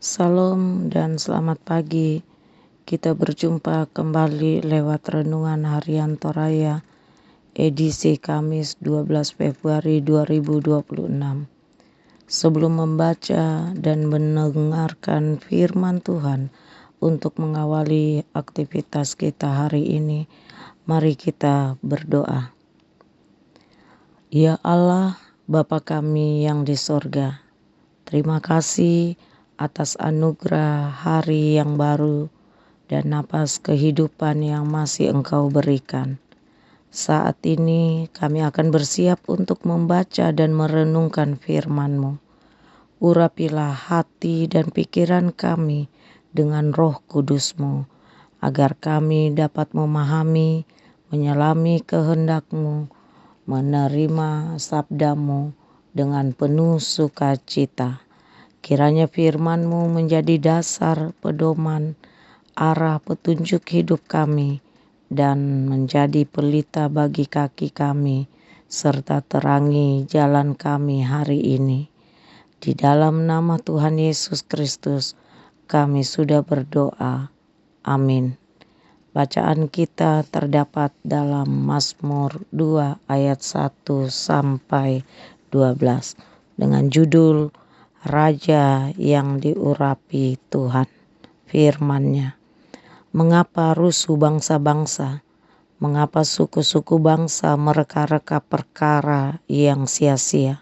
Salam dan selamat pagi. Kita berjumpa kembali lewat Renungan Harian Toraya, edisi Kamis 12 Februari 2026. Sebelum membaca dan mendengarkan firman Tuhan untuk mengawali aktivitas kita hari ini, mari kita berdoa. Ya Allah, Bapa kami yang di sorga, terima kasih atas anugerah hari yang baru dan napas kehidupan yang masih Engkau berikan. Saat ini kami akan bersiap untuk membaca dan merenungkan firman-Mu. Urapilah hati dan pikiran kami dengan Roh Kudus-Mu, agar kami dapat memahami, menyelami kehendak-Mu, menerima sabda-Mu dengan penuh sukacita. Kiranya firman-Mu menjadi dasar pedoman, arah petunjuk hidup kami, dan menjadi pelita bagi kaki kami, serta terangi jalan kami hari ini. Di dalam nama Tuhan Yesus Kristus, kami sudah berdoa. Amin. Bacaan kita terdapat dalam Mazmur 2 ayat 1 sampai 12 dengan judul Raja yang diurapi Tuhan. Firman-Nya, mengapa rusuh bangsa-bangsa? Mengapa suku-suku bangsa mereka-reka perkara yang sia-sia?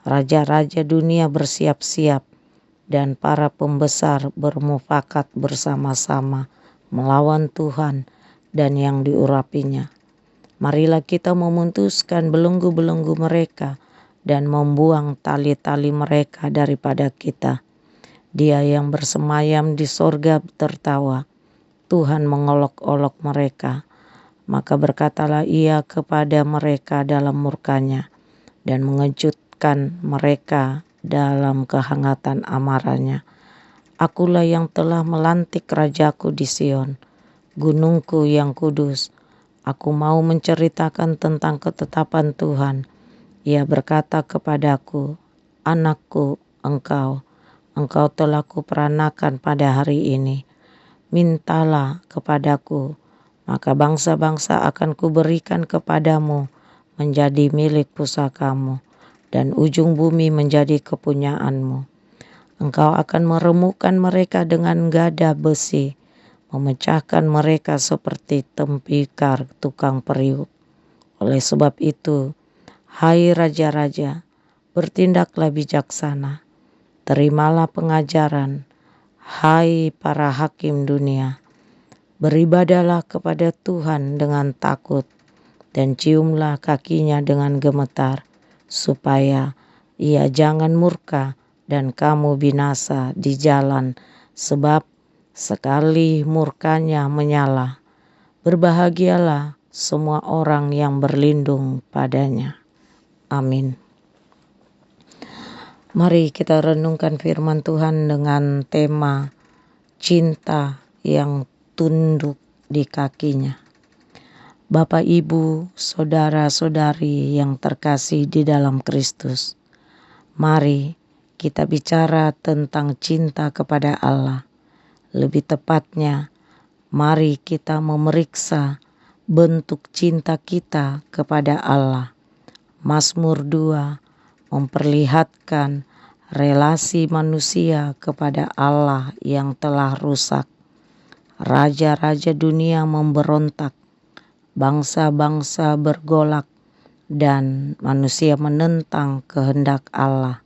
Raja-raja dunia bersiap-siap dan para pembesar bermufakat bersama-sama melawan Tuhan dan yang diurapinya. Marilah kita memutuskan belenggu-belenggu mereka dan membuang tali-tali mereka daripada kita. Dia yang bersemayam di sorga tertawa, Tuhan mengolok-olok mereka. Maka berkatalah Ia kepada mereka dalam murkanya dan mengejutkan mereka dalam kehangatan amarahnya. Akulah yang telah melantik rajaku di Sion, gunungku yang kudus. Aku mau menceritakan tentang ketetapan Tuhan. Ia berkata kepadaku, anakku, engkau telah kuperanakan pada hari ini. Mintalah kepadaku, maka bangsa-bangsa akan kuberikan kepadamu menjadi milik pusakamu, dan ujung bumi menjadi kepunyaanmu. Engkau akan meremukkan mereka dengan gada besi, memecahkan mereka seperti tembikar tukang periuk. Oleh sebab itu, hai raja-raja, bertindaklah bijaksana, terimalah pengajaran, hai para hakim dunia. Beribadahlah kepada Tuhan dengan takut, dan ciumlah kakinya dengan gemetar, supaya Ia jangan murka dan kamu binasa di jalan, sebab sekali murkanya menyala. Berbahagialah semua orang yang berlindung padanya. Amin. Mari kita renungkan firman Tuhan dengan tema cinta yang tunduk di kakinya. Bapak, Ibu, saudara-saudari yang terkasih di dalam Kristus, mari kita bicara tentang cinta kepada Allah. Lebih tepatnya, mari kita memeriksa bentuk cinta kita kepada Allah. Mazmur 2 memperlihatkan relasi manusia kepada Allah yang telah rusak. Raja-raja dunia memberontak, bangsa-bangsa bergolak, dan manusia menentang kehendak Allah.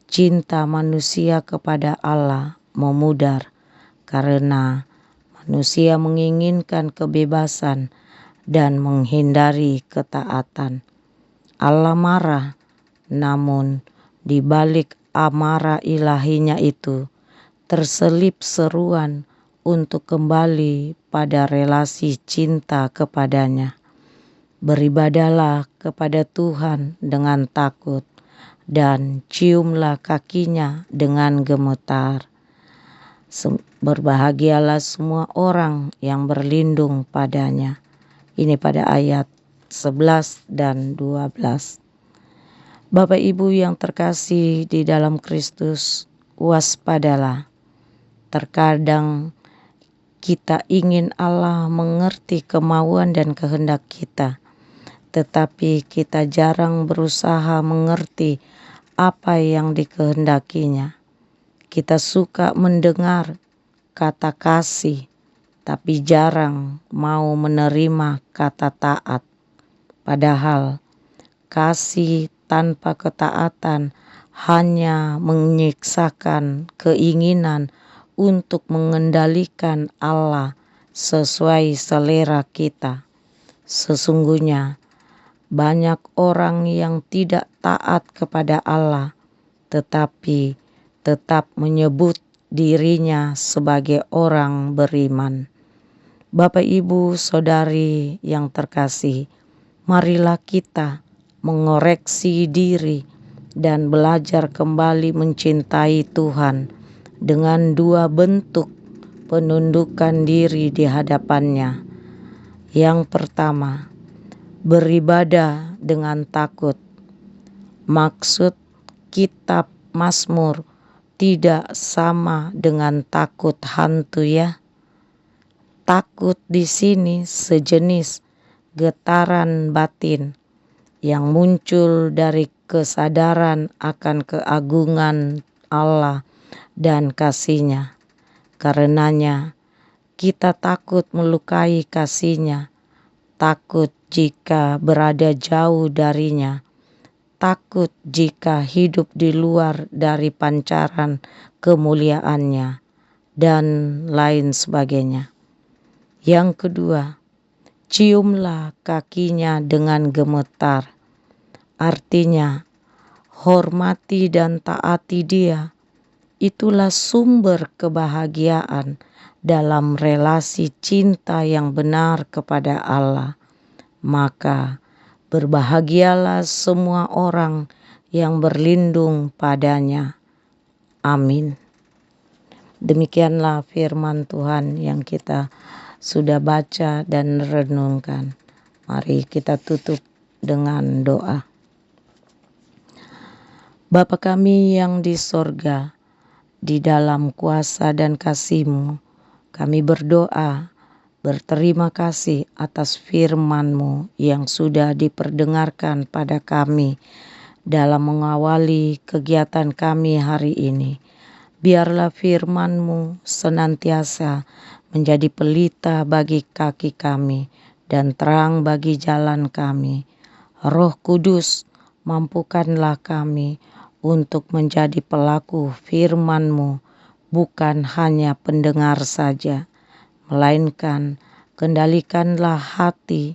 Cinta manusia kepada Allah memudar karena manusia menginginkan kebebasan dan menghindari ketaatan. Allah marah, namun di balik amarah ilahinya itu terselip seruan untuk kembali pada relasi cinta kepadanya. Beribadahlah kepada Tuhan dengan takut, dan ciumlah kakinya dengan gemetar. Berbahagialah semua orang yang berlindung padanya. Ini pada ayat 11 dan 12. Bapak Ibu yang terkasih di dalam Kristus, waspadalah. Terkadang kita ingin Allah mengerti kemauan dan kehendak kita, tetapi kita jarang berusaha mengerti apa yang dikehendakinya. Kita suka mendengar kata kasih, tapi jarang mau menerima kata taat. Padahal kasih tanpa ketaatan hanya menyiksakan keinginan untuk mengendalikan Allah sesuai selera kita. Sesungguhnya banyak orang yang tidak taat kepada Allah, tetapi tetap menyebut dirinya sebagai orang beriman. Bapak, Ibu, Saudari yang terkasih, marilah kita mengoreksi diri dan belajar kembali mencintai Tuhan dengan dua bentuk penundukan diri di hadapannya. Yang pertama, beribadah dengan takut. Maksud kitab Mazmur tidak sama dengan takut hantu ya. Takut di sini sejenis getaran batin yang muncul dari kesadaran akan keagungan Allah dan kasih-Nya. Karenanya kita takut melukai kasih-Nya, takut jika berada jauh darinya, takut jika hidup di luar dari pancaran kemuliaannya, dan lain sebagainya. Yang kedua, ciumlah kakinya dengan gemetar. Artinya, hormati dan taati Dia. Itulah sumber kebahagiaan dalam relasi cinta yang benar kepada Allah. Maka berbahagialah semua orang yang berlindung padanya. Amin. Demikianlah firman Tuhan yang kita sudah baca dan renungkan. Mari kita tutup dengan doa. Bapa kami yang di sorga, di dalam kuasa dan kasih-Mu, kami berdoa, berterima kasih atas firman-Mu yang sudah diperdengarkan pada kami dalam mengawali kegiatan kami hari ini. Biarlah firman-Mu senantiasa menjadi pelita bagi kaki kami dan terang bagi jalan kami. Roh Kudus, mampukanlah kami untuk menjadi pelaku firman-Mu, bukan hanya pendengar saja, melainkan kendalikanlah hati,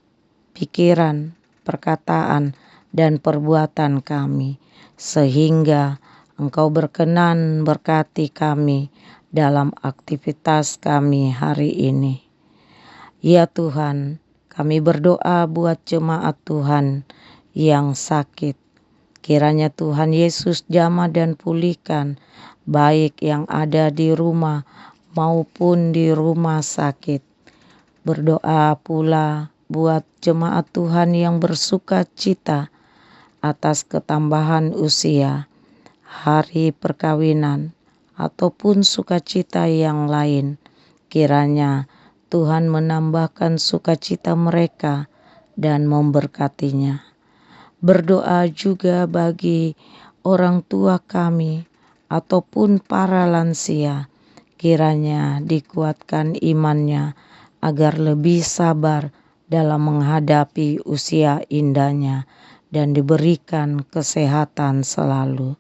pikiran, perkataan, dan perbuatan kami, sehingga Engkau berkenan berkati kami dalam aktivitas kami hari ini. Ya Tuhan, kami berdoa buat jemaat Tuhan yang sakit. Kiranya Tuhan Yesus jamah dan pulihkan, baik yang ada di rumah maupun di rumah sakit. Berdoa pula buat jemaat Tuhan yang bersuka cita atas ketambahan usia, hari perkawinan, ataupun sukacita yang lain. Kiranya Tuhan menambahkan sukacita mereka dan memberkatinya. Berdoa juga bagi orang tua kami ataupun para lansia, kiranya dikuatkan imannya agar lebih sabar dalam menghadapi usia indahnya dan diberikan kesehatan selalu.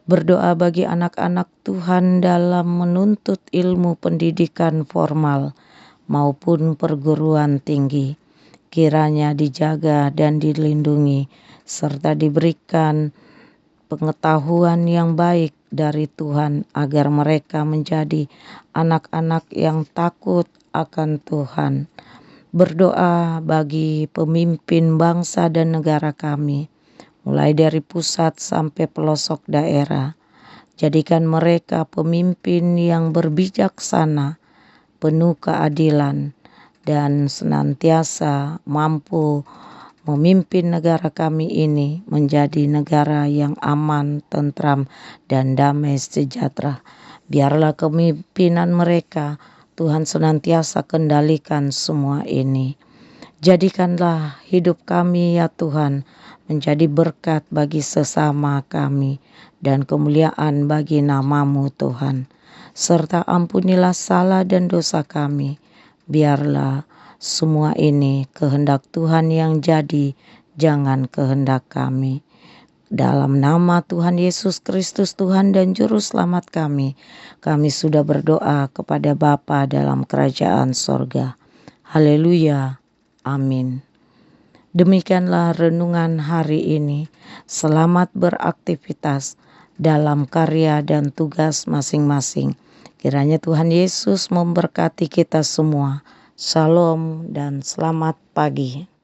Berdoa bagi anak-anak Tuhan dalam menuntut ilmu pendidikan formal maupun perguruan tinggi. Kiranya dijaga dan dilindungi serta diberikan pengetahuan yang baik dari Tuhan agar mereka menjadi anak-anak yang takut akan Tuhan. Berdoa bagi pemimpin bangsa dan negara kami, mulai dari pusat sampai pelosok daerah. Jadikan mereka pemimpin yang berbijaksana, penuh keadilan, dan senantiasa mampu memimpin negara kami ini menjadi negara yang aman, tentram, dan damai sejahtera. Biarlah kepemimpinan mereka, Tuhan senantiasa kendalikan semua ini. Jadikanlah hidup kami ya Tuhan menjadi berkat bagi sesama kami dan kemuliaan bagi nama-Mu Tuhan. Serta ampunilah salah dan dosa kami. Biarlah semua ini kehendak Tuhan yang jadi, jangan kehendak kami. Dalam nama Tuhan Yesus Kristus Tuhan dan Juru Selamat kami sudah berdoa kepada Bapa dalam kerajaan sorga. Haleluya. Amin. Demikianlah renungan hari ini. Selamat beraktivitas dalam karya dan tugas masing-masing. Kiranya Tuhan Yesus memberkati kita semua. Shalom dan selamat pagi.